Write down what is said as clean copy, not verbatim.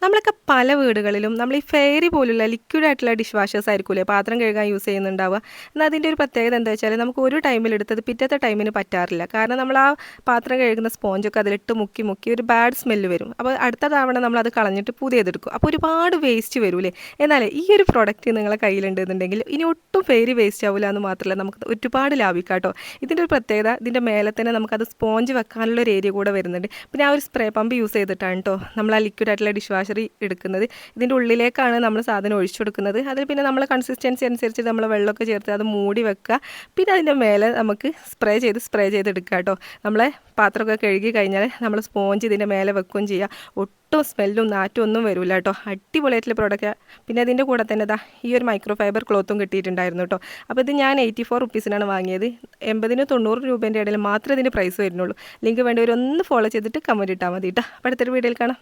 നമ്മളൊക്കെ പല വീടുകളിലും നമ്മൾ ഈ ഫെയറി പോലുള്ള ലിക്വിഡ് ആയിട്ടുള്ള ഡിഷ് വാഷേഴ്സ് ആയിരിക്കൂലേ പാത്രം കഴുകാൻ യൂസ് ചെയ്യുന്നുണ്ടാവുക. എന്നാൽ അതിൻ്റെ ഒരു പ്രത്യേകത എന്താ വെച്ചാൽ നമുക്ക് ഒരു ടൈമിൽ എടുത്തത് പിറ്റത്തെ ടൈമിന് പറ്റാറില്ല. കാരണം നമ്മൾ ആ പാത്രം കഴുകുന്ന സ്പോഞ്ചൊക്കെ അതിലിട്ട് മുക്കി മുക്കി ഒരു ബാഡ് സ്മെല്ല് വരും. അപ്പോൾ അടുത്ത തവണ നമ്മളത് കളഞ്ഞിട്ട് പുതിയതെടുക്കും. അപ്പോൾ ഒരുപാട് വേസ്റ്റ് വരൂലേ. എന്നാൽ ഈ ഒരു പ്രൊഡക്റ്റ് നിങ്ങളെ കയ്യിലുണ്ടെന്നുണ്ടെങ്കിൽ ഇനി ഒട്ടും ഫെയറി വേസ്റ്റ് ആവില്ല എന്ന് മാത്രമല്ല നമുക്ക് ഒരുപാട് ലാഭിക്കാം കേട്ടോ. ഇതിൻ്റെ ഒരു പ്രത്യേകത ഇതിൻ്റെ മേലെ തന്നെ നമുക്കത് സ്പോഞ്ച് വെക്കാനുള്ള ഒരു ഏരിയ കൂടെ വരുന്നുണ്ട്. പിന്നെ ആ ഒരു സ്പ്രേ പമ്പ് യൂസ് ചെയ്തിട്ടാണ് കേട്ടോ നമ്മൾ ആ ലിക്വിഡ് ആയിട്ടുള്ള ഡിഷ് വാഷർ എടുക്കുന്നത്. ഇതിൻ്റെ ഉള്ളിലേക്കാണ് നമ്മൾ സാധനം ഒഴിച്ചു കൊടുക്കുന്നത്. അതിൽ പിന്നെ നമ്മൾ കൺസിസ്റ്റൻസി അനുസരിച്ച് നമ്മൾ വെള്ളമൊക്കെ ചേർത്ത് അത് മൂടി വെക്കുക. പിന്നെ അതിൻ്റെ മേലെ നമുക്ക് സ്പ്രേ ചെയ്ത് എടുക്കുക കേട്ടോ. നമ്മളെ പാത്രമൊക്കെ കഴുകി കഴിഞ്ഞാൽ നമ്മൾ സ്പോഞ്ച് ഇതിൻ്റെ മേലെ വെക്കുകയും ചെയ്യുക. ഒട്ടും സ്മെല്ലും നാറ്റും ഒന്നും വരില്ല കേട്ടോ. അടിപൊളിയായിട്ടുള്ള പ്രോഡക്റ്റ്. പിന്നെ അതിൻ്റെ കൂടെ തന്നെ ഇതാ ഈ ഒരു മൈക്രോ ഫൈബർ ക്ലോത്തും കിട്ടിയിട്ടുണ്ടായിരുന്നു കേട്ടോ. അപ്പോൾ ഇത് ഞാൻ 84 റുപ്പീസിനാണ് വാങ്ങിയത്. 80-90 രൂപേൻ്റെ ഇടയിൽ മാത്രമേ ഇതിൻ്റെ പ്രൈസ് വരുന്നുള്ളൂ. ലിങ്ക് വേണ്ടവരൊന്ന് ഫോളോ ചെയ്തിട്ട് കമൻറ്റ് ഇട്ടാൽ മതി കേട്ടോ. അപ്പോൾ അടുത്തൊരു വീഡിയോയിൽ കാണാം.